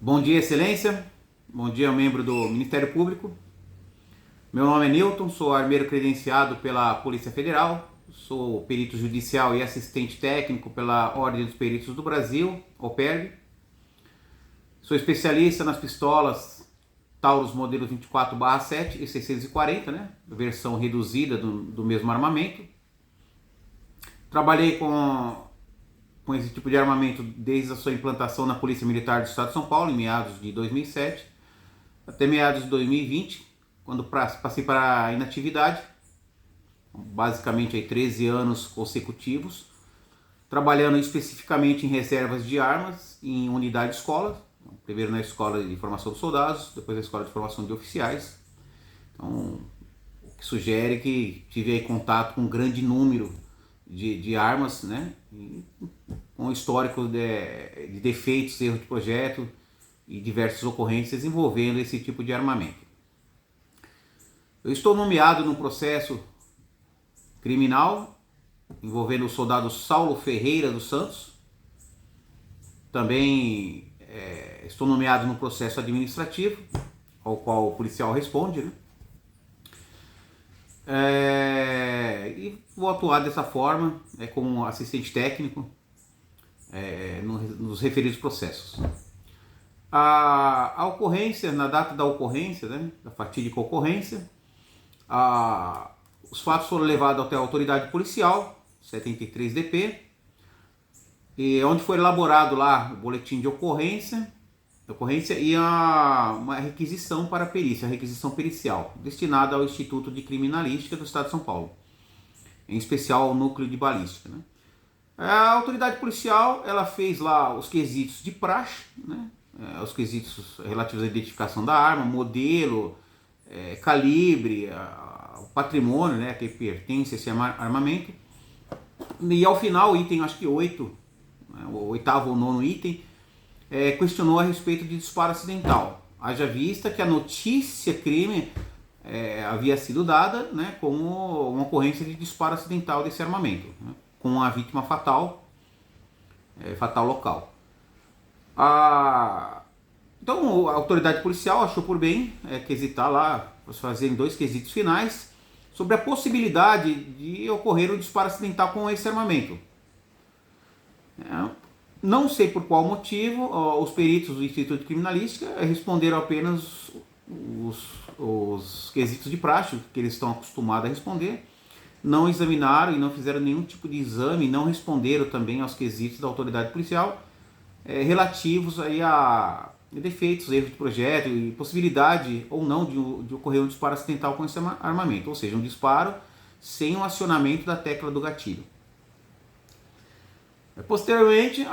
Bom dia, Excelência. Bom dia, membro do Ministério Público. Meu nome é Newton, sou armeiro credenciado pela Polícia Federal, sou perito judicial e assistente técnico pela Ordem dos Peritos do Brasil, OPERB. Sou especialista nas pistolas Taurus modelo 24/7 e 640, né? Versão reduzida do mesmo armamento. Trabalhei com esse tipo de armamento desde a sua implantação na Polícia Militar do Estado de São Paulo, em meados de 2007, até meados de 2020, quando passei para a inatividade, basicamente aí 13 anos consecutivos, trabalhando especificamente em reservas de armas, em unidade de escola, primeiro na Escola de Formação de Soldados, depois na Escola de Formação de Oficiais. Então, o que sugere que tive aí contato com um grande número de armas, né? E com histórico de defeitos, erros de projeto e diversas ocorrências envolvendo esse tipo de armamento. Eu estou nomeado num processo criminal envolvendo o soldado Saulo Ferreira dos Santos. Também estou nomeado num processo administrativo, ao qual o policial responde, né? E vou atuar dessa forma, como assistente técnico nos referidos processos. A ocorrência, na data da ocorrência, né, da fatídica ocorrência, os fatos foram levados até a autoridade policial, 73DP, e onde foi elaborado lá o boletim de ocorrência e uma requisição para a perícia, a requisição pericial, destinada ao Instituto de Criminalística do Estado de São Paulo, em especial ao Núcleo de Balística, né? A autoridade policial, ela fez lá os quesitos de praxe, né? Os quesitos relativos à identificação da arma, modelo, calibre, o patrimônio, né, que pertence a esse armamento. E ao final, o item, acho que 8, né, o oitavo ou nono item, questionou a respeito de disparo acidental. Haja vista que a notícia crime havia sido dada, né, como uma ocorrência de disparo acidental desse armamento, né, com a vítima fatal local. Então a autoridade policial achou por bem quesitar lá, fazendo 2 quesitos finais sobre a possibilidade de ocorrer um disparo acidental com esse armamento. Não sei por qual motivo, os peritos do Instituto de Criminalística responderam apenas os quesitos de praxe, que eles estão acostumados a responder, não examinaram e não fizeram nenhum tipo de exame, não responderam também aos quesitos da autoridade policial relativos aí a defeitos, erros de projeto e possibilidade ou não de ocorrer um disparo acidental com esse armamento, ou seja, um disparo sem o acionamento da tecla do gatilho. Posteriormente,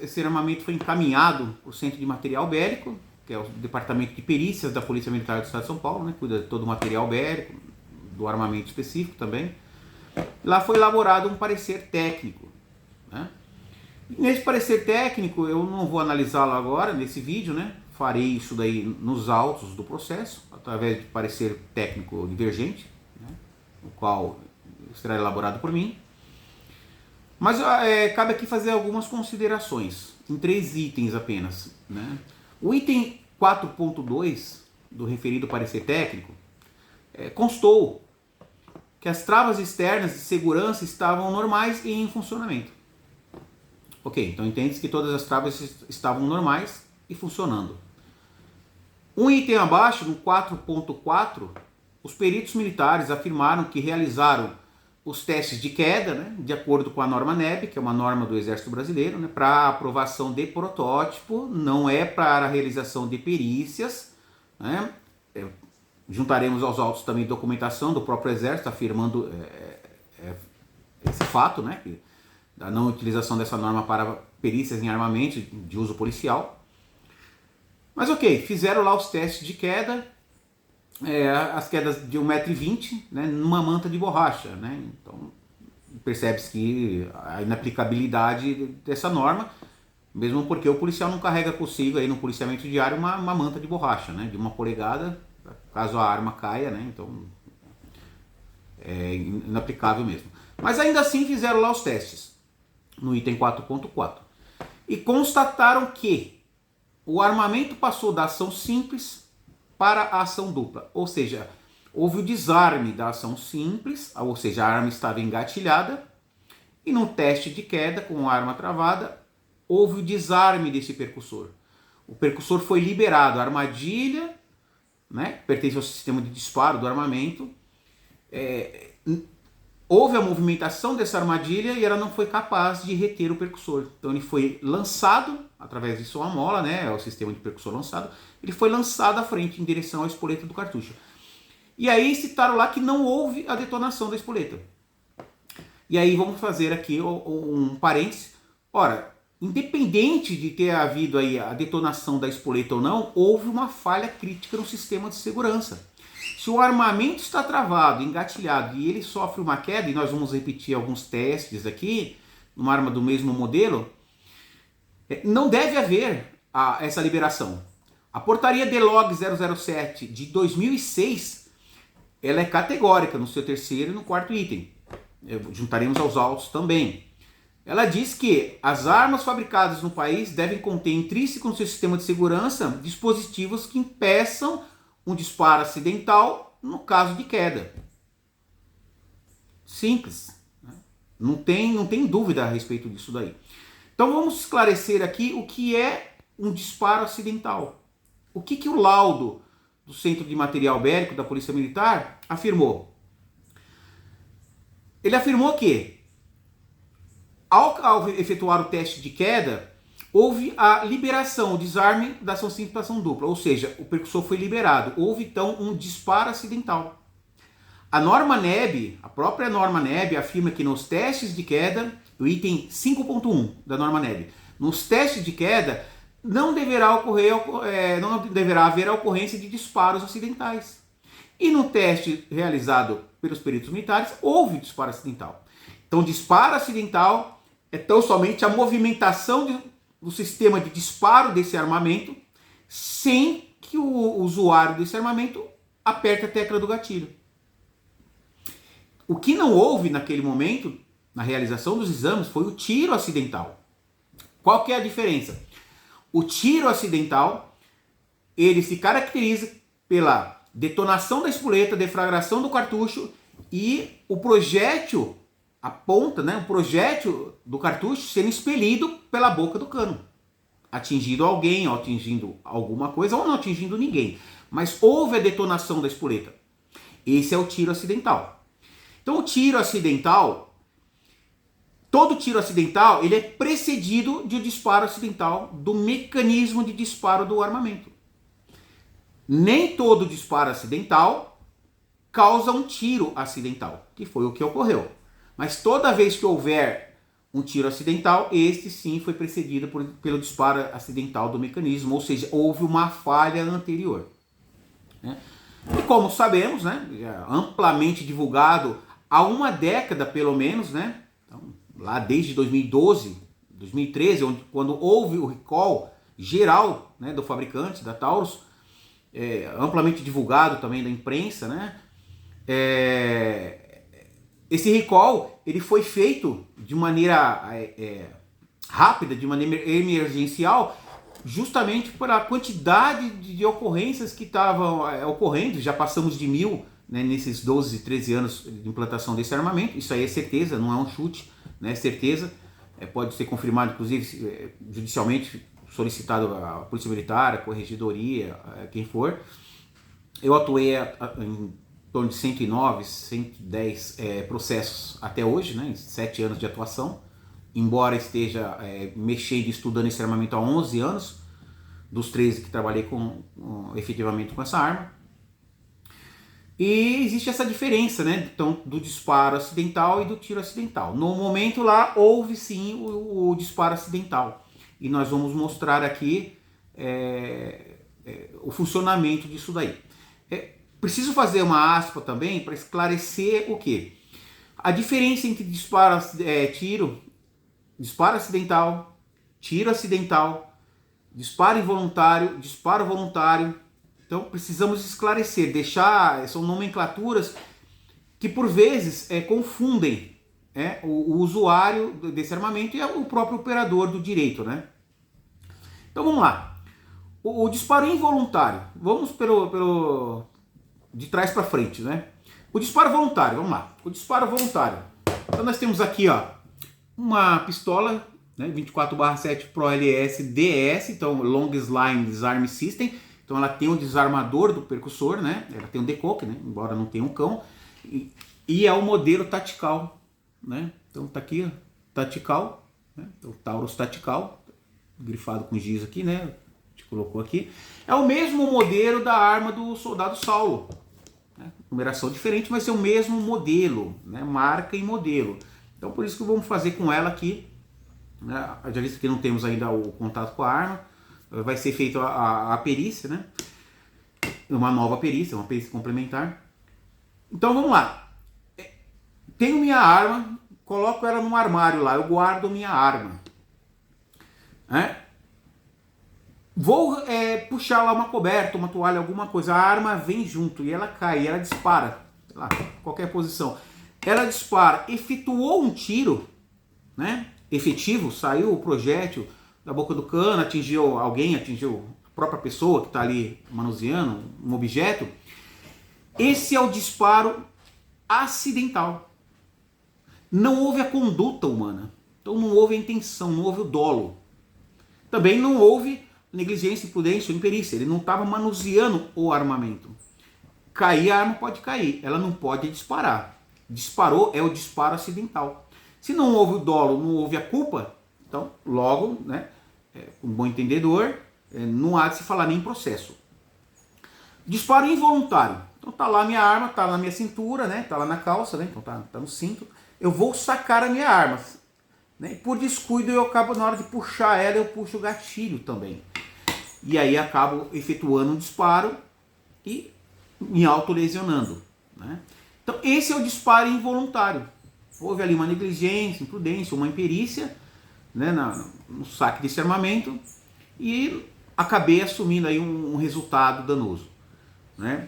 esse armamento foi encaminhado para o Centro de Material Bélico, que é o Departamento de Perícias da Polícia Militar do Estado de São Paulo, né, cuida de todo o material bélico, do armamento específico também. Lá foi elaborado um parecer técnico, né? Nesse parecer técnico, eu não vou analisá-lo agora nesse vídeo, né? Farei isso daí nos autos do processo, através de parecer técnico divergente, né, o qual será elaborado por mim. Mas cabe aqui fazer algumas considerações, em 3 itens apenas, né? O item 4.2 do referido parecer técnico constou que as travas externas de segurança estavam normais e em funcionamento. Ok, então entende-se que todas as travas estavam normais e funcionando. Um item abaixo, no 4.4, os peritos militares afirmaram que realizaram os testes de queda, né, de acordo com a norma NEB, que é uma norma do Exército Brasileiro, né, para aprovação de protótipo, não é para a realização de perícias, né? Juntaremos aos autos também documentação do próprio Exército afirmando esse fato, né, da não utilização dessa norma para perícias em armamento de uso policial. Mas ok, fizeram lá os testes de queda, as quedas de 1,20 m, né, numa manta de borracha, né? Então percebe-se que a inaplicabilidade dessa norma, mesmo porque o policial não carrega consigo aí no policiamento diário uma manta de borracha, né, de 1 polegada, caso a arma caia, né? Então é inaplicável mesmo. Mas ainda assim fizeram lá os testes no item 4.4 e constataram que o armamento passou da ação simples para a ação dupla, ou seja, houve o desarme da ação simples, ou seja, a arma estava engatilhada, e no teste de queda com a arma travada, houve o desarme desse percussor. O percussor foi liberado, a armadilha, né, pertence ao sistema de disparo do armamento, houve a movimentação dessa armadilha e ela não foi capaz de reter o percussor. Então ele foi lançado, através de sua mola, né, é o sistema de percussor lançado, ele foi lançado à frente em direção à espoleta do cartucho. E aí citaram lá que não houve a detonação da espoleta. E aí vamos fazer aqui um parênteses. Ora, independente de ter havido aí a detonação da espoleta ou não, houve uma falha crítica no sistema de segurança. Se o armamento está travado, engatilhado e ele sofre uma queda, e nós vamos repetir alguns testes aqui, numa arma do mesmo modelo, não deve haver essa liberação. A portaria DLOG 007 de 2006, ela é categórica no seu terceiro e no quarto item. Juntaremos aos autos também. Ela diz que as armas fabricadas no país devem conter intrínseco no seu sistema de segurança dispositivos que impeçam um disparo acidental no caso de queda. Simples. Né? Não tem dúvida a respeito disso daí. Então vamos esclarecer aqui o que é um disparo acidental. O que o laudo do Centro de Material Bélico da Polícia Militar afirmou? Ele afirmou que, ao efetuar o teste de queda, houve a liberação, o desarme da ação simples para ação dupla, ou seja, o percussor foi liberado. Houve então um disparo acidental. A norma NEB, a própria norma NEB, afirma que nos testes de queda, o item 5.1 da norma NEB, nos testes de queda não deverá haver a ocorrência de disparos acidentais. E no teste realizado pelos peritos militares, houve disparo acidental. Então, disparo acidental é tão somente a movimentação do sistema de disparo desse armamento sem que o usuário desse armamento aperte a tecla do gatilho. O que não houve naquele momento, na realização dos exames, foi o tiro acidental. Qual que é a diferença? O tiro acidental, ele se caracteriza pela detonação da espoleta, deflagração do cartucho e o projétil, a ponta, né, o projétil do cartucho sendo expelido pela boca do cano, atingindo alguém, ou atingindo alguma coisa, ou não atingindo ninguém. Mas houve a detonação da espoleta. Esse é o tiro acidental. Então o tiro acidental, todo tiro acidental, ele é precedido de um disparo acidental do mecanismo de disparo do armamento. Nem todo disparo acidental causa um tiro acidental, que foi o que ocorreu. Mas toda vez que houver um tiro acidental, este sim foi precedido pelo disparo acidental do mecanismo, ou seja, houve uma falha anterior. Né? E como sabemos, né, amplamente divulgado há uma década pelo menos, né, então, lá desde 2012, 2013, quando houve o recall geral, né, do fabricante, da Taurus, amplamente divulgado também da imprensa, né? Esse recall ele foi feito de maneira rápida, de maneira emergencial, justamente pela quantidade de ocorrências que estavam ocorrendo. Já passamos de 1000, né, nesses 12, 13 anos de implantação desse armamento. Isso aí é certeza, não é um chute, né? É certeza. Pode ser confirmado, inclusive, judicialmente, solicitado à Polícia Militar, à Corregedoria, quem for. Eu atuei em torno de 109, 110 processos até hoje, né, em 7 anos de atuação, embora esteja mexendo e estudando esse armamento há 11 anos, dos 13 que trabalhei efetivamente com essa arma. E existe essa diferença, né, então, do disparo acidental e do tiro acidental. No momento lá, houve sim o disparo acidental. E nós vamos mostrar aqui o funcionamento disso daí. Preciso fazer uma aspa também para esclarecer o quê? A diferença entre disparo acidental, tiro acidental, disparo involuntário, disparo voluntário. Então precisamos esclarecer, são nomenclaturas que por vezes confundem o usuário desse armamento e o próprio operador do direito, né? Então vamos lá. O disparo involuntário, vamos de trás para frente, né? O disparo voluntário, vamos lá. O disparo voluntário. Então nós temos aqui, ó, uma pistola, né, 24/7 Pro LS DS, então Long Line Disarm System. Então ela tem um desarmador do percussor, né? Ela tem um decoque, né? Embora não tenha um cão. E é o modelo Tactical, né? Então tá aqui, ó, Tactical, né? Então, Taurus Tactical, grifado com giz aqui, né? A gente colocou aqui. É o mesmo modelo da arma do soldado Saulo. Né? Numeração diferente, mas é o mesmo modelo, né? Marca e modelo. Então por isso que vamos fazer com ela aqui, né? Já visto que não temos ainda o contato com a arma, vai ser feita a perícia, né? Uma nova perícia, uma perícia complementar. Então vamos lá. Tenho minha arma, coloco ela num armário lá, eu guardo minha arma. Vou puxar lá uma coberta, uma toalha, alguma coisa, a arma vem junto e ela cai, ela dispara, sei lá, qualquer posição. Ela dispara, efetuou um tiro, né? Efetivo, saiu o projétil da boca do cano, atingiu alguém, atingiu a própria pessoa que está ali manuseando um objeto. Esse é o disparo acidental. Não houve a conduta humana. Então não houve a intenção, não houve o dolo. Também não houve negligência, imprudência ou imperícia. Ele não estava manuseando o armamento. Cair, a arma pode cair. Ela não pode disparar. Disparou é o disparo acidental. Se não houve o dolo, não houve a culpa, então logo, né, um bom entendedor, não há de se falar nem em processo. Disparo involuntário. Então tá lá a minha arma, tá na minha cintura, né, tá lá na calça, né, então tá no cinto. Eu vou sacar a minha arma. Né, por descuido eu acabo, na hora de puxar ela, eu puxo o gatilho também. E aí acabo efetuando um disparo e me autolesionando. Né? Então esse é o disparo involuntário. Houve ali uma negligência, imprudência, uma imperícia, né, no saque desse armamento e acabei assumindo aí um resultado danoso. Né?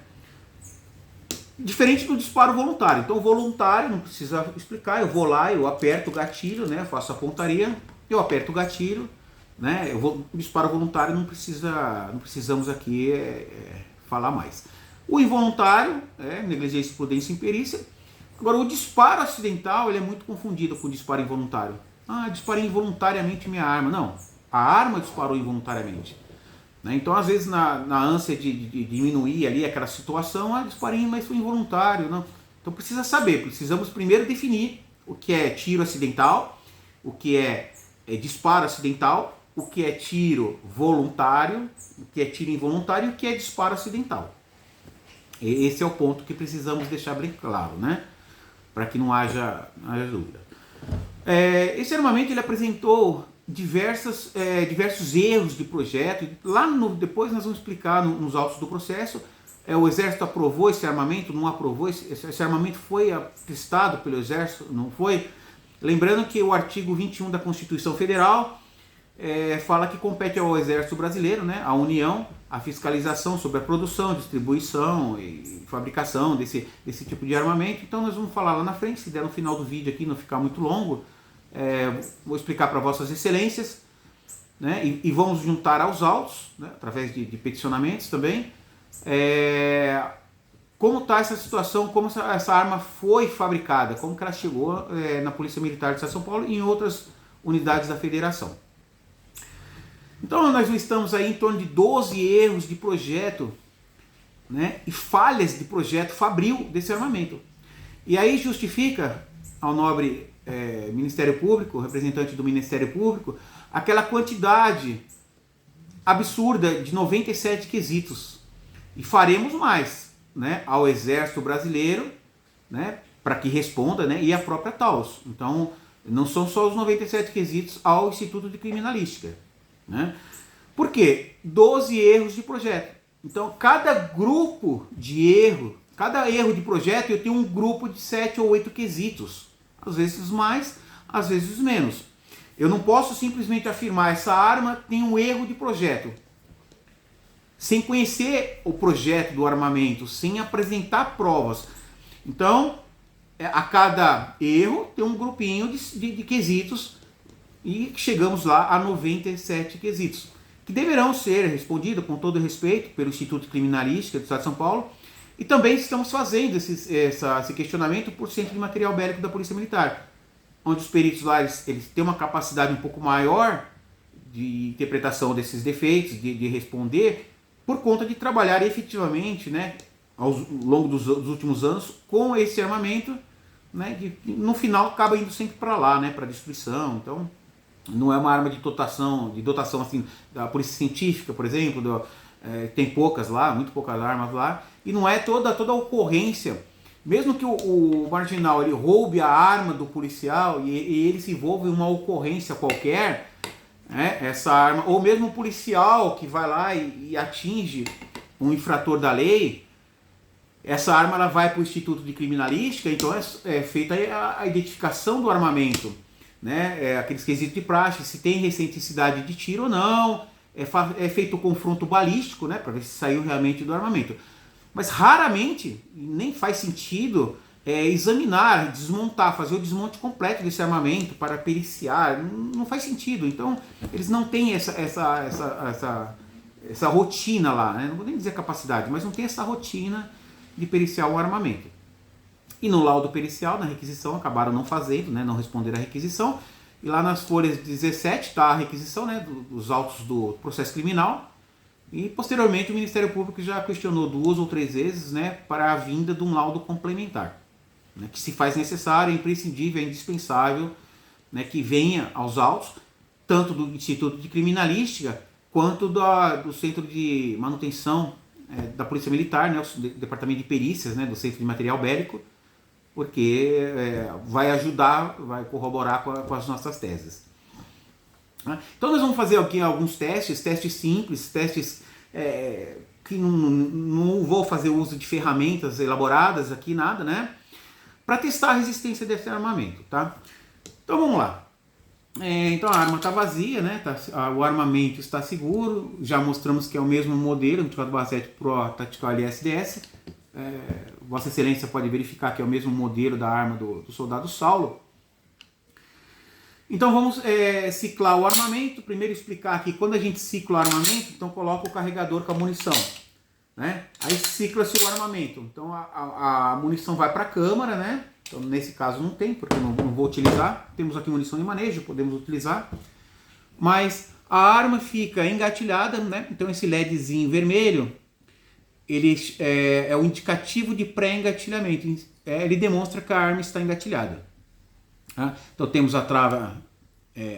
Diferente do disparo voluntário. Então, voluntário, não precisa explicar, eu vou lá, eu aperto o gatilho, né, faço a pontaria, eu aperto o gatilho, né, disparo voluntário não precisamos aqui falar mais. O involuntário, negligência, imprudência e imperícia. Agora, o disparo acidental, ele é muito confundido com o disparo involuntário. Ah, disparei involuntariamente minha arma. Não, a arma disparou involuntariamente. Então, às vezes, na ânsia de diminuir ali aquela situação, disparei, mas foi involuntário. Não. Então, precisa saber, precisamos primeiro definir o que é tiro acidental, o que é disparo acidental, o que é tiro voluntário, o que é tiro involuntário e o que é disparo acidental. Esse é o ponto que precisamos deixar bem claro, né? Para que não haja dúvida. Esse armamento ele apresentou diversos erros de projeto. Lá depois nós vamos explicar nos autos do processo. O Exército aprovou esse armamento, não aprovou, esse armamento foi atestado pelo Exército, não foi. Lembrando que o artigo 21 da Constituição Federal fala que compete ao Exército Brasileiro, né, à União, a fiscalização sobre a produção, distribuição e fabricação desse tipo de armamento. Então nós vamos falar lá na frente, se der no final do vídeo aqui, não ficar muito longo, vou explicar para vossas excelências, né, e vamos juntar aos autos, né, através de peticionamentos também, como está essa situação, como essa arma foi fabricada, como que ela chegou na Polícia Militar do Estado de São Paulo e em outras unidades da Federação. Então nós estamos aí em torno de 12 erros de projeto, né, e falhas de projeto fabril desse armamento. E aí justifica ao nobre Ministério Público, representante do Ministério Público, aquela quantidade absurda de 97 quesitos. E faremos mais, né, ao Exército Brasileiro, né, para que responda, né, e a própria Taurus. Então não são só os 97 quesitos ao Instituto de Criminalística. Né? Por quê? 12 erros de projeto. Então, cada grupo de erro, cada erro de projeto, eu tenho um grupo de 7 ou 8 quesitos. Às vezes mais, às vezes menos. Eu não posso simplesmente afirmar essa arma tem um erro de projeto, sem conhecer o projeto do armamento, sem apresentar provas. Então, a cada erro tem um grupinho de quesitos e chegamos lá a 97 quesitos. que deverão ser respondidas com todo respeito pelo Instituto de Criminalística do Estado de São Paulo, e também estamos fazendo esse questionamento por Centro de Material Bélico da Polícia Militar, onde os peritos lá eles têm uma capacidade um pouco maior de interpretação desses defeitos, de responder, por conta de trabalhar efetivamente, né, ao longo dos últimos anos com esse armamento, né, no final acaba indo sempre para lá, né, para destruição. Então não é uma arma de dotação assim da polícia científica, por exemplo, tem poucas lá, muito poucas armas lá, e não é toda a ocorrência, mesmo que o marginal ele roube a arma do policial e ele se envolva em uma ocorrência qualquer, né, essa arma, ou mesmo o policial que vai lá e atinge um infrator da lei, essa arma ela vai para o Instituto de Criminalística, então é feita a identificação do armamento, né? Aqueles quesitos de praxe, se tem recenticidade de tiro ou não, é feito o confronto balístico, né, para ver se saiu realmente do armamento. Mas raramente, nem faz sentido examinar, desmontar, fazer o desmonte completo desse armamento para periciar, não faz sentido. Então eles não têm essa rotina lá, né? Não vou nem dizer capacidade, mas não tem essa rotina de periciar o armamento. E no laudo pericial, na requisição, acabaram não fazendo, né, não responderam à requisição. E lá nas folhas 17 está a requisição, né, dos autos do processo criminal. E posteriormente o Ministério Público já questionou 2 ou 3 vezes, né, para a vinda de um laudo complementar, né, que se faz necessário, é imprescindível, é indispensável, né, que venha aos autos, tanto do Instituto de Criminalística quanto do Centro de Manutenção da Polícia Militar, né, o Departamento de Perícias, né, do Centro de Material Bélico, porque vai ajudar, vai corroborar com as nossas teses. Então nós vamos fazer aqui alguns testes simples, testes que não vou fazer uso de ferramentas elaboradas aqui, nada, né, para testar a resistência desse armamento, tá? Então vamos lá. Então a arma está vazia, né? O armamento está seguro, já mostramos que é o mesmo modelo, 24/7 Pro Tactical LSDS. Vossa Excelência pode verificar que é o mesmo modelo da arma do soldado Saulo. Então vamos ciclar o armamento. Primeiro explicar aqui, quando a gente cicla o armamento, então coloca o carregador com a munição, né? Aí cicla-se o armamento. Então a munição vai para a câmara, né? Então nesse caso não tem, porque eu não vou utilizar. Temos aqui munição de manejo, podemos utilizar. Mas a arma fica engatilhada, né? Então esse LEDzinho vermelho, ele é o indicativo de pré-engatilhamento. Ele demonstra que a arma está engatilhada. Tá? Então temos a trava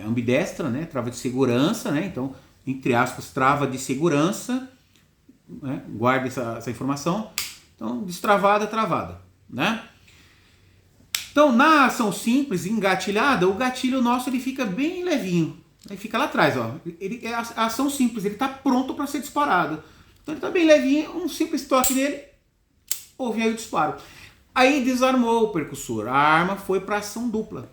ambidestra, né? Trava de segurança, né? Então, entre aspas, trava de segurança, né? Guarde essa informação. Então, destravada, travada, né? Então, na ação simples, engatilhada, o gatilho nosso ele fica bem levinho. Ele fica lá atrás, ó. Ele é a ação simples, ele está pronto para ser disparado. Então ele está bem levinho, um simples toque nele, houve aí o disparo. Aí desarmou o percussor, a arma foi para ação dupla,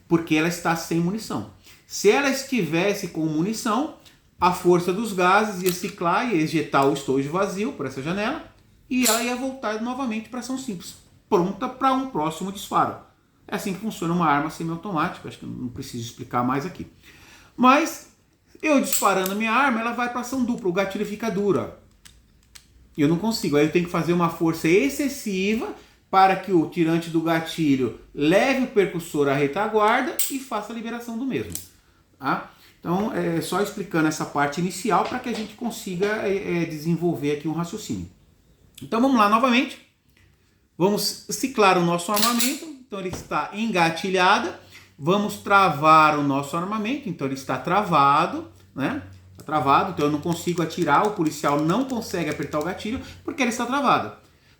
porque ela está sem munição. Se ela estivesse com munição, a força dos gases ia ciclar e ejetar o estojo vazio por essa janela, e ela ia voltar novamente para ação simples, pronta para um próximo disparo. É assim que funciona uma arma semiautomática, acho que não preciso explicar mais aqui. Mas eu disparando a minha arma, ela vai para ação dupla, o gatilho fica duro. Eu não consigo, aí eu tenho que fazer uma força excessiva para que o tirante do gatilho leve o percussor à retaguarda e faça a liberação do mesmo. Tá? Então, só explicando essa parte inicial para que a gente consiga desenvolver aqui um raciocínio. Então vamos lá novamente. Vamos ciclar o nosso armamento. Então ele está engatilhado. Vamos travar o nosso armamento. Então ele está travado, né? Está travado, então eu não consigo atirar. O policial não consegue apertar o gatilho porque ele está travado.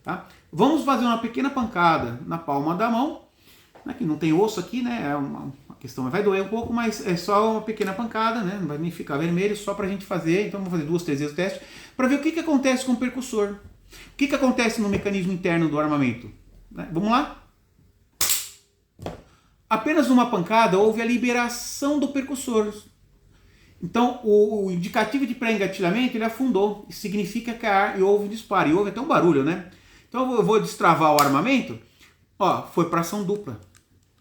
Tá? Vamos fazer uma pequena pancada na palma da mão. Né? Que não tem osso aqui, né? A questão vai doer um pouco, mas é só uma pequena pancada, né? Não vai nem ficar vermelho, só para a gente fazer. Então vamos fazer 2, 3 vezes o teste para ver o que acontece com o percussor. O que acontece no mecanismo interno do armamento? Né? Vamos lá? Apenas uma pancada houve a liberação do percussor. Então o indicativo de pré-engatilhamento ele afundou. Isso significa que houve um disparo. E houve até um barulho, né? Então eu vou destravar o armamento. Ó, foi para ação dupla.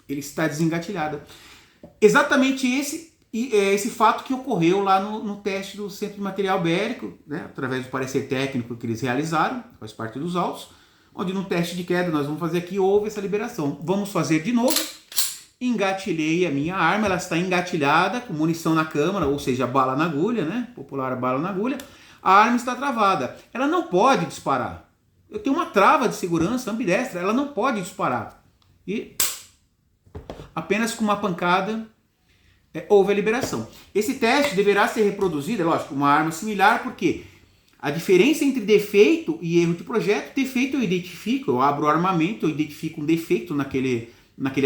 Ele está desengatilhado. Exatamente esse E é esse fato que ocorreu lá no teste do Centro de Material Bélico, né, através do parecer técnico que eles realizaram, faz parte dos autos, onde no teste de queda nós vamos fazer aqui, houve essa liberação. Vamos fazer de novo. Engatilhei a minha arma, ela está engatilhada, com munição na câmara, ou seja, bala na agulha, né? Popular bala na agulha. A arma está travada. Ela não pode disparar. Eu tenho uma trava de segurança ambidestra, ela não pode disparar. E apenas com uma pancada houve a liberação. Esse teste deverá ser reproduzido, é lógico, uma arma similar, porque a diferença entre defeito e erro de projeto, defeito eu identifico, eu abro o armamento, eu identifico um defeito naquele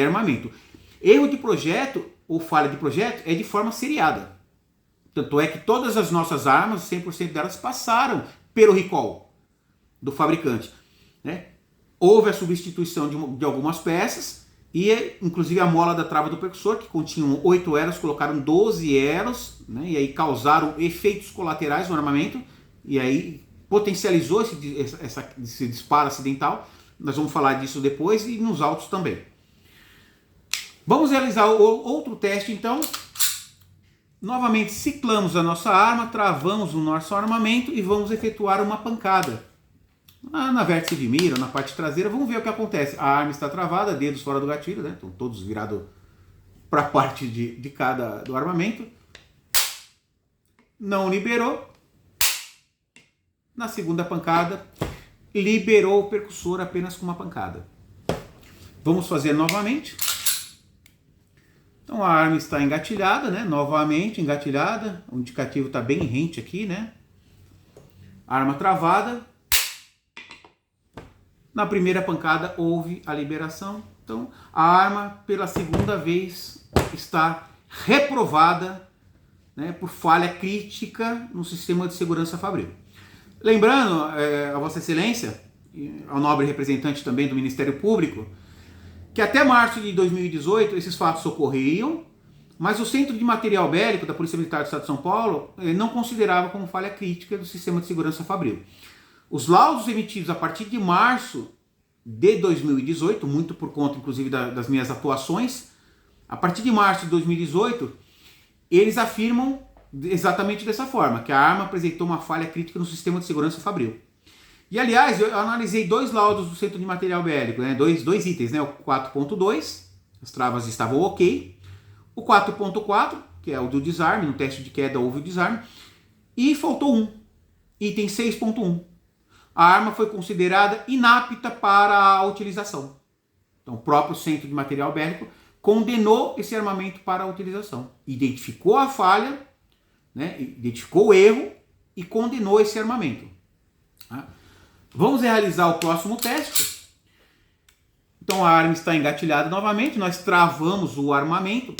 armamento. Erro de projeto ou falha de projeto é de forma seriada. Tanto é que todas as nossas armas, 100% delas passaram pelo recall do fabricante, né? Houve a substituição de algumas peças e inclusive a mola da trava do percussor, que continham 8 elos, colocaram 12 elos, né? E aí causaram efeitos colaterais no armamento e aí potencializou esse disparo acidental. Nós vamos falar disso depois e nos autos também. Vamos realizar outro teste então. Novamente ciclamos a nossa arma, travamos o nosso armamento e vamos efetuar uma pancada. Na vértice de mira, na parte traseira, vamos ver o que acontece. A arma está travada, dedos fora do gatilho, né? Estão todos virados para a parte de cada do armamento. Não liberou. Na segunda pancada, liberou o percussor apenas com uma pancada. Vamos fazer novamente. Então a arma está engatilhada, né? Novamente engatilhada. O indicativo está bem rente aqui, né? Arma travada. Na primeira pancada houve a liberação. Então a arma pela segunda vez está reprovada, né, por falha crítica no sistema de segurança fabril. Lembrando a Vossa Excelência, ao nobre representante também do Ministério Público, que até março de 2018 esses fatos ocorriam, mas o Centro de Material Bélico da Polícia Militar do Estado de São Paulo não considerava como falha crítica do sistema de segurança fabril. Os laudos emitidos a partir de março de 2018, muito por conta inclusive das minhas atuações, a partir de março de 2018, eles afirmam exatamente dessa forma, que a arma apresentou uma falha crítica no sistema de segurança fabril. E aliás, eu analisei dois laudos do Centro de Material Bélico, né? dois itens, né? O 4.2, as travas estavam ok, o 4.4, que é o do desarme, no teste de queda houve o desarme, e faltou um, item 6.1. A arma foi considerada inapta para a utilização. Então o próprio Centro de Material Bélico condenou esse armamento para a utilização. Identificou a falha, né? Identificou o erro e condenou esse armamento. Tá? Vamos realizar o próximo teste. Então a arma está engatilhada novamente, nós travamos o armamento.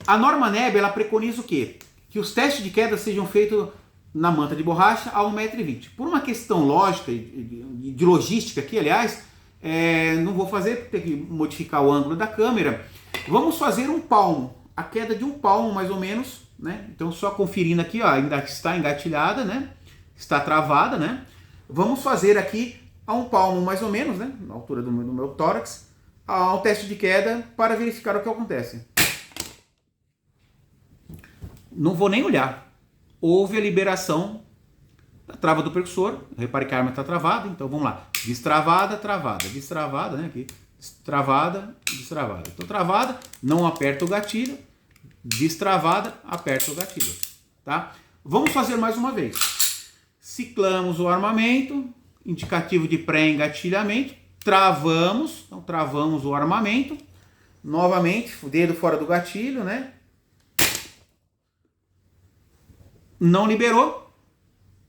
A norma NEB, ela preconiza o quê? Que os testes de queda sejam feitos na manta de borracha a 1,20 m. Por uma questão lógica e de logística aqui, aliás, não vou fazer, porque tem que modificar o ângulo da câmera. Vamos fazer um palmo, a queda de um palmo mais ou menos, né? Então só conferindo aqui, ó, ainda está engatilhada, né? Está travada, né? Vamos fazer aqui a um palmo mais ou menos, né? Na altura do meu tórax, ao teste de queda para verificar o que acontece. Não vou nem olhar. Houve a liberação da trava do percussor. Repare que a arma está travada, então vamos lá. Destravada, travada, destravada, né? Aqui. Destravada, destravada. Estou travada, não aperto o gatilho. Destravada, aperto o gatilho. Tá? Vamos fazer mais uma vez. Ciclamos o armamento, indicativo de pré-engatilhamento. Travamos, então travamos o armamento. Novamente, o dedo fora do gatilho, né? Não liberou.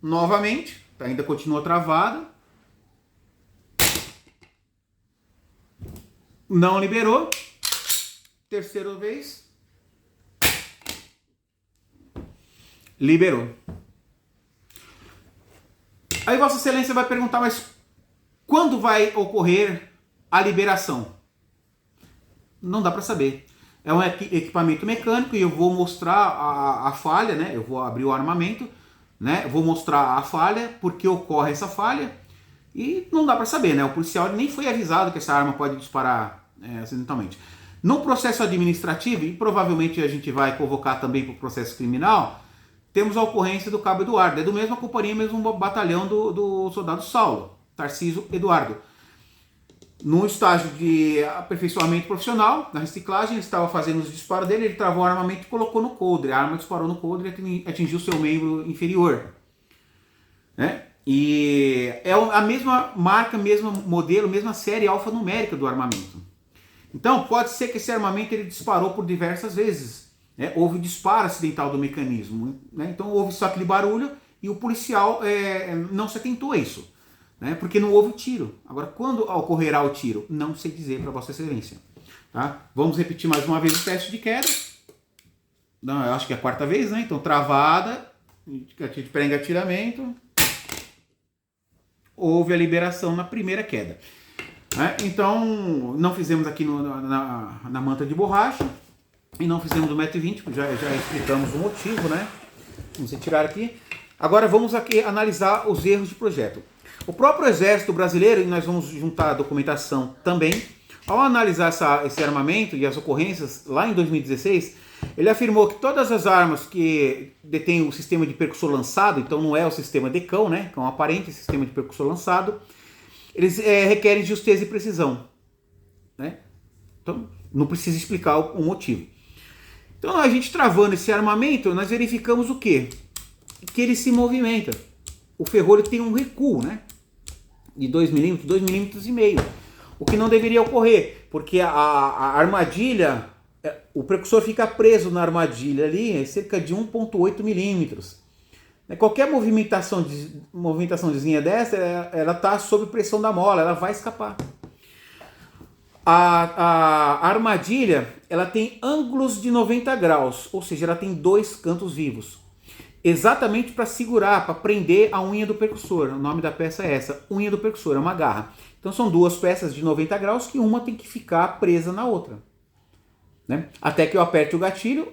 Novamente, ainda continua travado. Não liberou. Terceira vez. Liberou. Aí Vossa Excelência vai perguntar, mas quando vai ocorrer a liberação? Não dá para saber. É um equipamento mecânico e eu vou mostrar a falha, né? Eu vou abrir o armamento, né? Vou mostrar a falha, porque ocorre essa falha e não dá para saber, né? O policial nem foi avisado que essa arma pode disparar acidentalmente. No processo administrativo, e provavelmente a gente vai convocar também para o processo criminal, temos a ocorrência do Cabo Eduardo. É do mesma companhia, mesmo batalhão do soldado Saulo, Tarcísio Eduardo. No estágio de aperfeiçoamento profissional, na reciclagem, ele estava fazendo os disparos dele, ele travou o armamento e colocou no coldre. A arma disparou no coldre e atingiu seu membro inferior. Né? E é a mesma marca, mesmo modelo, mesma série alfanumérica do armamento. Então, pode ser que esse armamento ele disparou por diversas vezes. Né? Houve disparo acidental do mecanismo. Né? Então, houve só aquele barulho e o policial não se atentou a isso. Né? Porque não houve tiro. Agora, quando ocorrerá o tiro? Não sei dizer para Vossa Excelência. Tá? Vamos repetir mais uma vez o teste de queda. Não, eu acho que é a quarta vez, né? Então, travada, de pré-engatilhamento. Houve a liberação na primeira queda. Então, não fizemos aqui na manta de borracha e não fizemos o 1,20 m, já explicamos o motivo, né? Vamos retirar aqui. Agora vamos aqui analisar os erros de projeto. O próprio Exército Brasileiro, e nós vamos juntar a documentação também, ao analisar esse armamento e as ocorrências lá em 2016, ele afirmou que todas as armas que detêm o sistema de percussor lançado, então não é o sistema DECão, né? Que é um aparente sistema de percussor lançado, eles requerem justeza e precisão. Né? Então, não precisa explicar o motivo. Então, a gente travando esse armamento, nós verificamos o quê? Que ele se movimenta. O ferrolho tem um recuo, né? De 2 milímetros, 2,5 mm. O que não deveria ocorrer, porque a armadilha, o precursor fica preso na armadilha ali, cerca de 1,8 milímetros. Qualquer movimentaçãozinha dessa, ela está sob pressão da mola, ela vai escapar. A armadilha, ela tem ângulos de 90 graus, ou seja, ela tem 2 cantos vivos. Exatamente para segurar, para prender a unha do percussor. O nome da peça é essa, unha do percussor, é uma garra. Então são 2 peças de 90 graus que uma tem que ficar presa na outra. Né? Até que eu aperte o gatilho,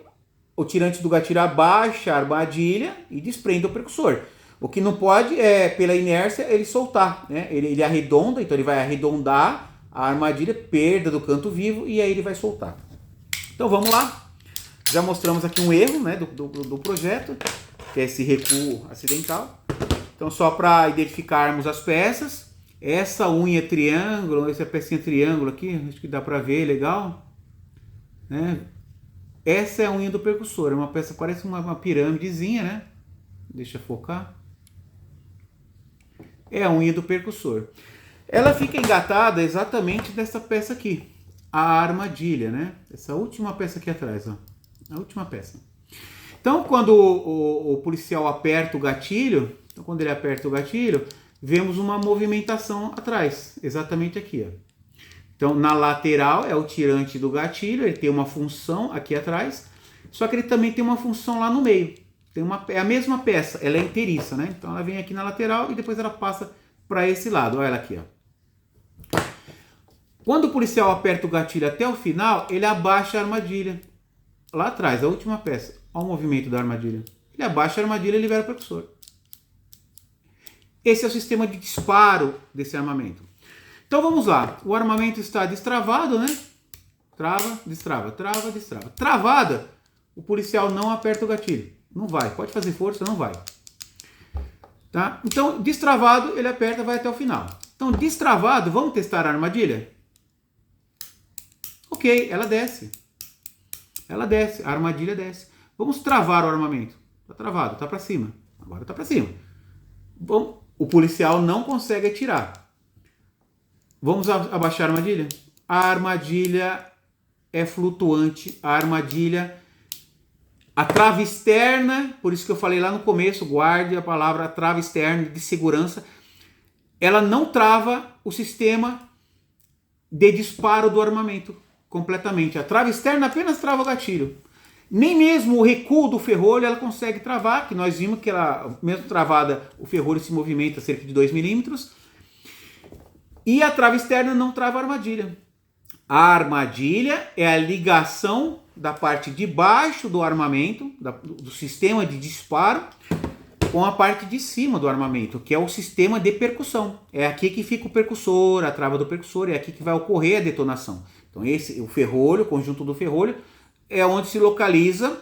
o tirante do gatilho abaixa a armadilha e desprende o percussor. O que não pode é, pela inércia, ele soltar. Né? Ele arredonda, então ele vai arredondar a armadilha, perda do canto vivo, e aí ele vai soltar. Então vamos lá. Já mostramos aqui um erro, né, do projeto, que é esse recuo acidental. Então só para identificarmos as peças, essa unha triângulo, essa pecinha triângulo aqui, acho que dá para ver, legal. Né? Essa é a unha do percussor, é uma peça, parece uma pirâmidezinha, né? Deixa eu focar. É a unha do percussor. Ela fica engatada exatamente dessa peça aqui, a armadilha, né? Essa última peça aqui atrás, ó. A última peça. Então, quando o policial aperta o gatilho, vemos uma movimentação atrás, exatamente aqui, ó. Então, na lateral é o tirante do gatilho, ele tem uma função aqui atrás, só que ele também tem uma função lá no meio. É a mesma peça, ela é inteiriça, né? Então, ela vem aqui na lateral e depois ela passa para esse lado. Olha ela aqui, ó. Quando o policial aperta o gatilho até o final, ele abaixa a armadilha. Lá atrás, a última peça. Olha o movimento da armadilha. Ele abaixa a armadilha e libera o percussor. Esse é o sistema de disparo desse armamento. Então vamos lá, o armamento está destravado, né? Trava, destrava, trava, destrava. Travada, o policial não aperta o gatilho. Não vai, pode fazer força, não vai. Tá? Então, destravado, ele aperta, vai até o final. Então, destravado, vamos testar a armadilha? Ok, ela desce. Ela desce, a armadilha desce. Vamos travar o armamento. Está travado, está para cima. Agora está para cima. Bom, o policial não consegue atirar. Vamos abaixar a armadilha? A armadilha é flutuante. A armadilha, a trava externa, por isso que eu falei lá no começo, guarde a palavra trava externa de segurança, ela não trava o sistema de disparo do armamento completamente. A trava externa apenas trava o gatilho. Nem mesmo o recuo do ferrolho ela consegue travar, que nós vimos que ela, mesmo travada, o ferrolho se movimenta cerca de 2 milímetros. E a trava externa não trava a armadilha. A armadilha é a ligação da parte de baixo do armamento, do sistema de disparo, com a parte de cima do armamento, que é o sistema de percussão. É aqui que fica o percussor, a trava do percussor, é aqui que vai ocorrer a detonação. Então o ferrolho, o conjunto do ferrolho, é onde se localiza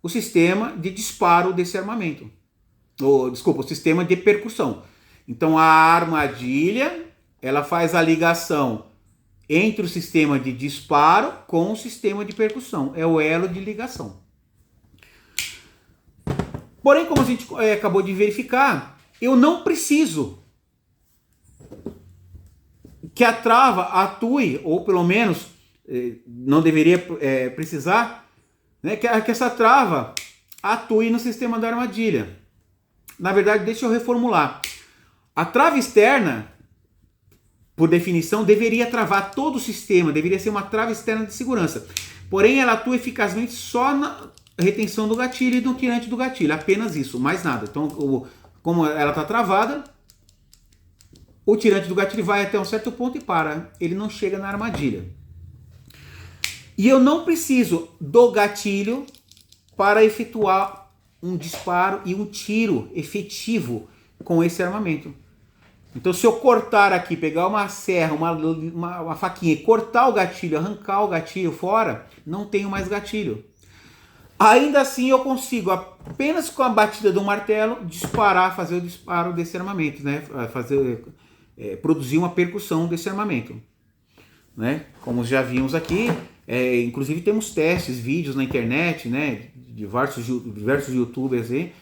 o sistema de disparo desse armamento. O sistema de percussão. Então a armadilha, ela faz a ligação entre o sistema de disparo com o sistema de percussão. É o elo de ligação. Porém, como a gente acabou de verificar, eu não preciso que a trava atue, ou pelo menos não deveria precisar, né, que essa trava atue no sistema da armadilha. Na verdade, deixa eu reformular. A trava externa, por definição, deveria travar todo o sistema, deveria ser uma trava externa de segurança. Porém, ela atua eficazmente só na retenção do gatilho e no tirante do gatilho, apenas isso, mais nada. Então, como ela está travada, o tirante do gatilho vai até um certo ponto e para, ele não chega na armadilha. E eu não preciso do gatilho para efetuar um disparo e um tiro efetivo com esse armamento. Então, se eu cortar aqui, pegar uma serra, uma faquinha e cortar o gatilho, arrancar o gatilho fora, não tenho mais gatilho. Ainda assim, eu consigo, apenas com a batida do martelo, fazer o disparo desse armamento, né? Produzir uma percussão desse armamento. Né? Como já vimos aqui, inclusive temos testes, vídeos na internet, né? De diversos youtubers aí,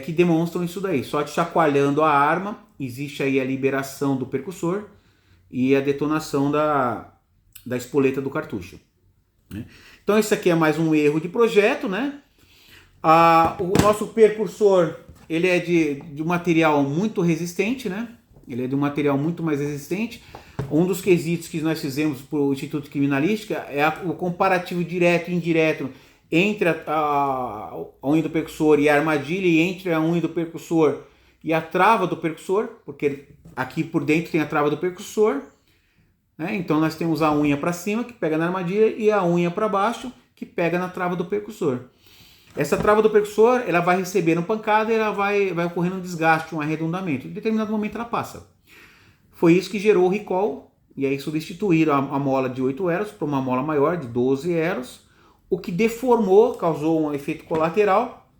que demonstram isso daí. Só de chacoalhando a arma, existe aí a liberação do percussor e a detonação da espoleta do cartucho. Né? Então esse aqui é mais um erro de projeto, né? O nosso percussor, ele é de um material muito resistente, né? Ele é de um material muito mais resistente. Um dos quesitos que nós fizemos para o Instituto de Criminalística é o comparativo direto e indireto entre a unha do percussor e a armadilha, e entre a unha do percussor e a trava do percussor, porque aqui por dentro tem a trava do percussor, né? Então nós temos a unha para cima, que pega na armadilha, e a unha para baixo, que pega na trava do percussor. Essa trava do percussor, ela vai recebendo pancada e ela vai ocorrendo um desgaste, um arredondamento. Em determinado momento ela passa. Foi isso que gerou o recall, e aí substituíram a mola de 8 elos por uma mola maior de 12 elos, o que deformou, causou um efeito colateral.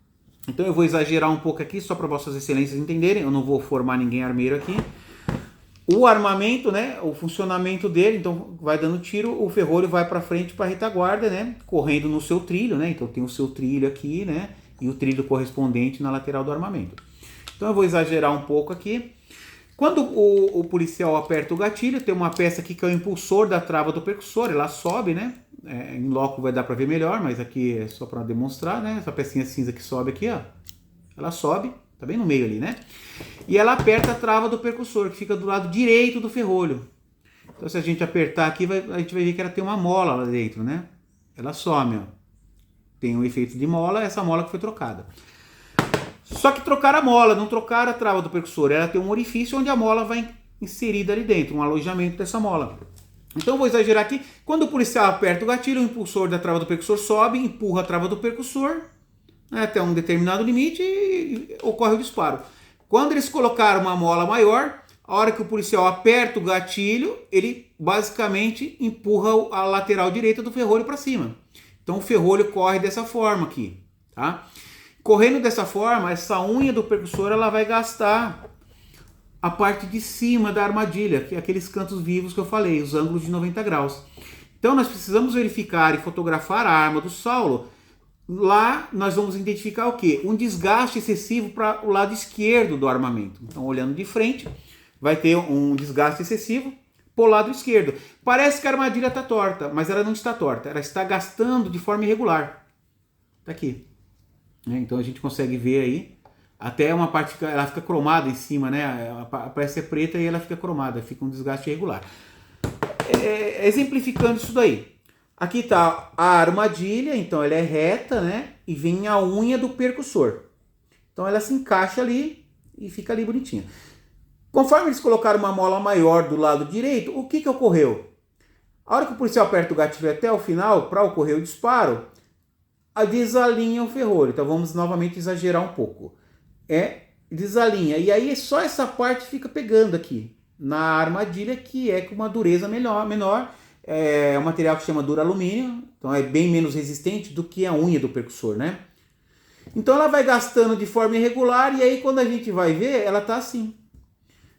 Então eu vou exagerar um pouco aqui, só para vossas excelências entenderem, eu não vou formar ninguém armeiro aqui. O armamento, né, o funcionamento dele, então vai dando tiro, o ferrolho vai para frente para a retaguarda, né, correndo no seu trilho, né, então tem o seu trilho aqui, né, e o trilho correspondente na lateral do armamento. Então eu vou exagerar um pouco aqui. Quando o policial aperta o gatilho, tem uma peça aqui que é o impulsor da trava do percussor, ela sobe, né, em loco vai dar para ver melhor, mas aqui é só para demonstrar, né, essa pecinha cinza que sobe aqui, ó, ela sobe. Tá bem no meio ali, né? E ela aperta a trava do percussor, que fica do lado direito do ferrolho. Então se a gente apertar aqui, a gente vai ver que ela tem uma mola lá dentro, né? Ela some, ó. Tem um efeito de mola, essa mola que foi trocada. Só que trocaram a mola, não trocaram a trava do percussor. Ela tem um orifício onde a mola vai inserida ali dentro, um alojamento dessa mola. Então eu vou exagerar aqui. Quando o policial aperta o gatilho, o impulsor da trava do percussor sobe, empurra a trava do percussor até um determinado limite e ocorre o disparo. Quando eles colocaram uma mola maior, a hora que o policial aperta o gatilho, ele basicamente empurra a lateral direita do ferrolho para cima. Então o ferrolho corre dessa forma aqui, tá? Correndo dessa forma, essa unha do percussor ela vai gastar a parte de cima da armadilha, que é aqueles cantos vivos que eu falei, os ângulos de 90 graus. Então nós precisamos verificar e fotografar a arma do Saulo. Lá nós vamos identificar o quê? Um desgaste excessivo para o lado esquerdo do armamento. Então, olhando de frente, vai ter um desgaste excessivo para o lado esquerdo. Parece que a armadilha está torta, mas ela não está torta. Ela está gastando de forma irregular. Está aqui. Então a gente consegue ver aí. Até uma parte que ela fica cromada em cima, né? Parece ser preta e ela fica cromada. Fica um desgaste irregular. Exemplificando isso daí. Aqui está a armadilha, então ela é reta, né? E vem a unha do percussor. Então ela se encaixa ali e fica ali bonitinha. Conforme eles colocaram uma mola maior do lado direito, o que ocorreu? A hora que o policial aperta o gatilho até o final, para ocorrer o disparo, desalinha o ferrolho. Então vamos novamente exagerar um pouco. Desalinha. E aí só essa parte fica pegando aqui, na armadilha, que é com uma dureza menor. é um material que chama duralumínio, então é bem menos resistente do que a unha do percussor, né? Então ela vai gastando de forma irregular e aí quando a gente vai ver, ela tá assim,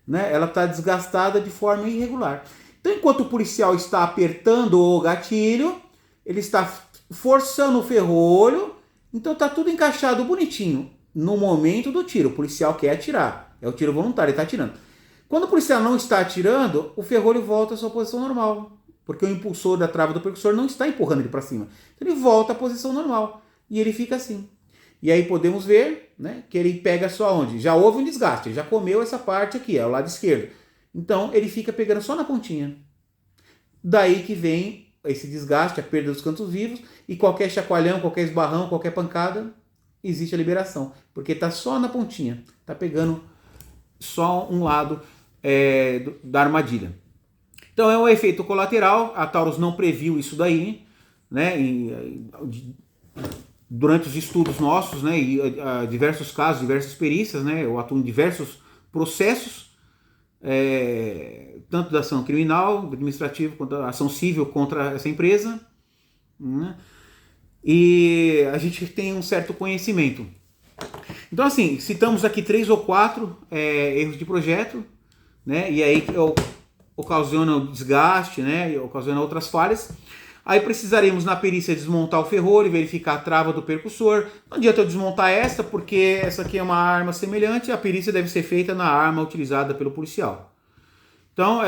né? Ela tá desgastada de forma irregular. Então enquanto o policial está apertando o gatilho, ele está forçando o ferrolho, então tá tudo encaixado bonitinho no momento do tiro. O policial quer atirar, é o tiro voluntário, ele está atirando. Quando o policial não está atirando, o ferrolho volta à sua posição normal, porque o impulsor da trava do percussor não está empurrando ele para cima. Então ele volta à posição normal e ele fica assim. E aí podemos ver, né, que ele pega só onde? Já houve um desgaste, ele já comeu essa parte aqui, é o lado esquerdo. Então ele fica pegando só na pontinha. Daí que vem esse desgaste, a perda dos cantos vivos, e qualquer chacoalhão, qualquer esbarrão, qualquer pancada, existe a liberação, porque está só na pontinha, está pegando só um lado da armadilha. Então é um efeito colateral, a Taurus não previu isso daí, né? Durante os estudos nossos, né, e diversos casos, diversas perícias, né, eu atuo em diversos processos, tanto da ação criminal, administrativa, quanto da ação civil contra essa empresa, né, e a gente tem um certo conhecimento. Então, assim, citamos aqui 3 ou 4 erros de projeto, né, e aí ocasiona o desgaste, né, e ocasiona outras falhas. Aí precisaremos na perícia desmontar o ferrolho, verificar a trava do percussor. Não adianta eu desmontar essa, porque essa aqui é uma arma semelhante, a perícia deve ser feita na arma utilizada pelo policial. Então,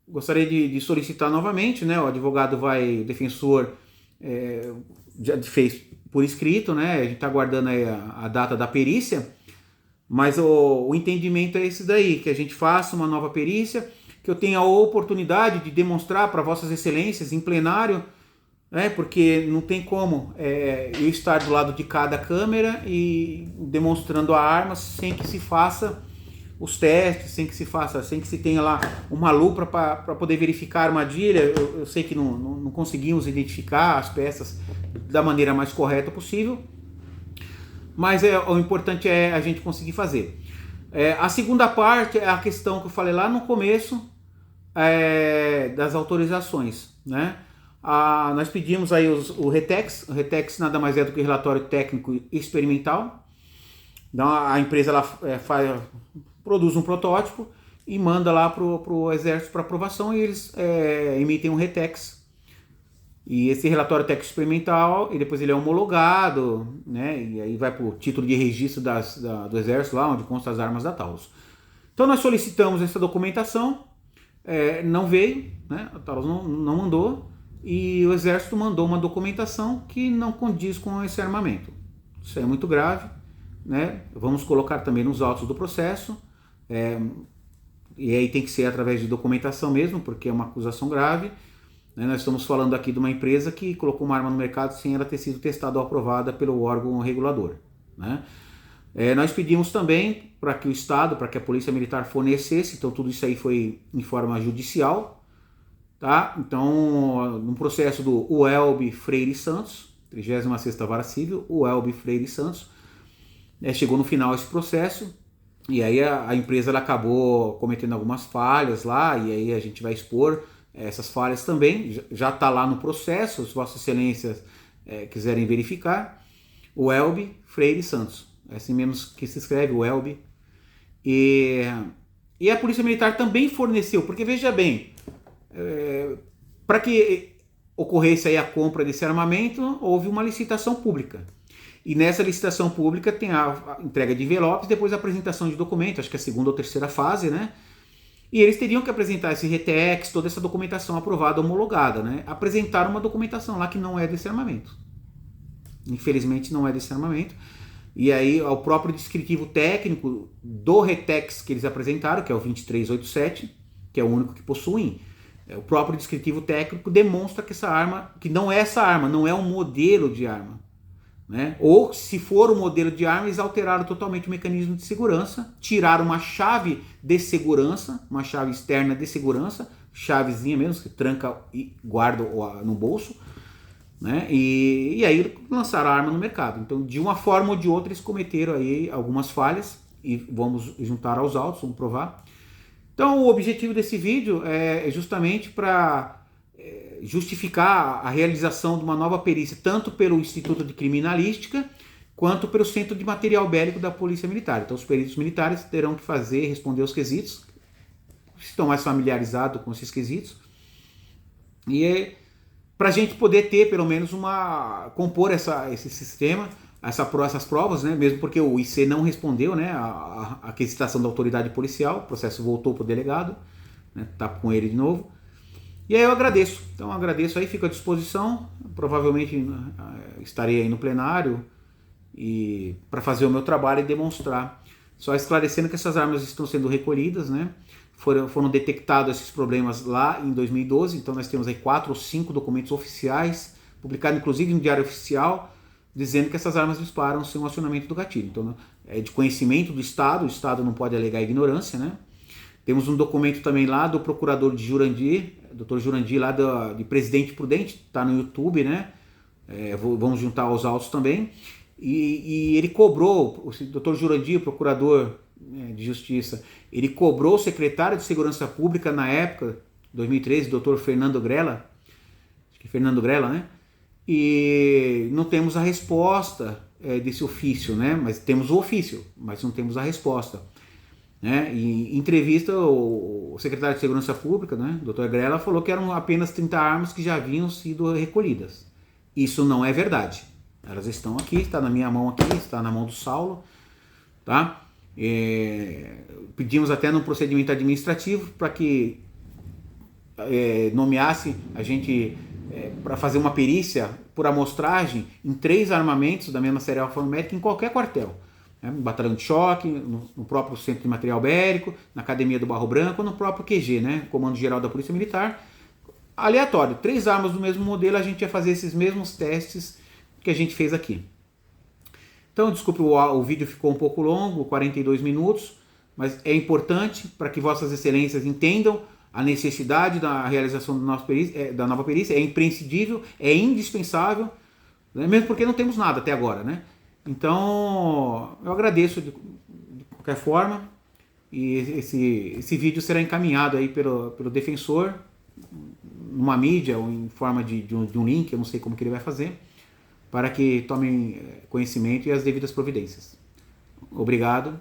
gostaria de solicitar novamente, né, o o defensor já fez por escrito, né, a gente está aguardando aí a data da perícia, mas o entendimento é esse daí, que a gente faça uma nova perícia, que eu tenha a oportunidade de demonstrar para vossas excelências em plenário, né, porque não tem como eu estar do lado de cada câmera e demonstrando a arma sem que se faça os testes, sem que se tenha lá uma lupa para poder verificar a armadilha. Eu sei que não conseguimos identificar as peças da maneira mais correta possível, mas o importante é a gente conseguir fazer. A segunda parte é a questão que eu falei lá no começo, das autorizações, né? Nós pedimos aí o RETEX. O RETEX nada mais é do que relatório técnico experimental. Então a empresa produz um protótipo e manda lá para o Exército para aprovação e eles emitem um RETEX. E esse relatório técnico experimental, e depois ele é homologado, né? E aí vai para o título de registro do Exército, lá onde constam as armas da Taurus. Então nós solicitamos essa documentação, não veio, né? A Taurus não mandou, e o Exército mandou uma documentação que não condiz com esse armamento. Isso é muito grave, né? Vamos colocar também nos autos do processo, e aí tem que ser através de documentação mesmo, porque é uma acusação grave. Nós estamos falando aqui de uma empresa que colocou uma arma no mercado sem ela ter sido testada ou aprovada pelo órgão regulador, né? Nós pedimos também para que o Estado, para que a Polícia Militar fornecesse, então tudo isso aí foi em forma judicial, tá? Então, no processo do UELB Freire Santos, 36ª Vara Civil, UELB Freire Santos, chegou no final esse processo, e aí a empresa ela acabou cometendo algumas falhas lá, e aí a gente vai expor essas falhas também, já está lá no processo, se Vossas Excelências quiserem verificar, UELB Freire Santos. É assim mesmo que se escreve, o UELB. E a Polícia Militar também forneceu, porque veja bem, para que ocorresse aí a compra desse armamento, houve uma licitação pública. E nessa licitação pública tem a entrega de envelopes, depois a apresentação de documentos, acho que é a segunda ou terceira fase, né? E eles teriam que apresentar esse RETEX, toda essa documentação aprovada, homologada, né? Apresentaram uma documentação lá que não é desse armamento. Infelizmente não é desse armamento. E aí o próprio descritivo técnico do RETEX que eles apresentaram, que é o 2387, que é o único que possuem, o próprio descritivo técnico demonstra que essa arma, que não é essa arma, não é um modelo de arma, né? Ou se for o modelo de arma, eles alteraram totalmente o mecanismo de segurança, tiraram uma chave de segurança, uma chave externa de segurança, chavezinha mesmo, que tranca e guarda no bolso, né? E aí lançaram a arma no mercado. Então, de uma forma ou de outra, eles cometeram aí algumas falhas e vamos juntar aos autos, vamos provar. Então, o objetivo desse vídeo é justamente para justificar a realização de uma nova perícia, tanto pelo Instituto de Criminalística, quanto pelo Centro de Material Bélico da Polícia Militar. Então os peritos militares terão que responder os quesitos, estão mais familiarizados com esses quesitos, e para a gente poder ter pelo menos compor esse sistema, essas provas, né? Mesmo porque o IC não respondeu, né, a quesitação da autoridade policial, o processo voltou para o delegado, né, tá com ele de novo. E aí eu agradeço, então agradeço aí, fico à disposição, provavelmente estarei aí no plenário e para fazer o meu trabalho e demonstrar. Só esclarecendo que essas armas estão sendo recolhidas, né? Foram detectados esses problemas lá em 2012, então nós temos aí 4 ou 5 documentos oficiais, publicados inclusive no Diário Oficial, dizendo que essas armas disparam sem o acionamento do gatilho. Então é de conhecimento do Estado, o Estado não pode alegar ignorância, né? Temos um documento também lá do procurador de Jurandir, Dr. Jurandir, lá de Presidente Prudente, está no YouTube, né? Vamos juntar aos autos também. E ele cobrou, o Dr. Jurandir, procurador de Justiça, ele cobrou o secretário de Segurança Pública na época, 2013, Dr. Fernando Grella, acho que Fernando Grella, né? E não temos a resposta desse ofício, né? Mas temos o ofício, mas não temos a resposta. Né? Em entrevista, o secretário de Segurança Pública, né, Dr. Grella, falou que eram apenas 30 armas que já haviam sido recolhidas. Isso não é verdade. Elas estão aqui, está na minha mão aqui, está na mão do Saulo. Tá? Pedimos até num procedimento administrativo para que nomeasse a gente para fazer uma perícia por amostragem em 3 armamentos da mesma série alfanumérica em qualquer quartel. No batalhão de choque, no próprio Centro de Material Bélico, na Academia do Barro Branco, ou no próprio QG, né, Comando Geral da Polícia Militar. Aleatório, 3 armas do mesmo modelo, a gente ia fazer esses mesmos testes que a gente fez aqui. Então, desculpe, o vídeo ficou um pouco longo, 42 minutos, mas é importante para que Vossas Excelências entendam a necessidade da realização da nova perícia, é imprescindível, é indispensável, né, mesmo porque não temos nada até agora, né? Então, eu agradeço de qualquer forma, e esse vídeo será encaminhado aí pelo defensor, numa mídia ou em forma de um link, eu não sei como que ele vai fazer, para que tomem conhecimento e as devidas providências. Obrigado.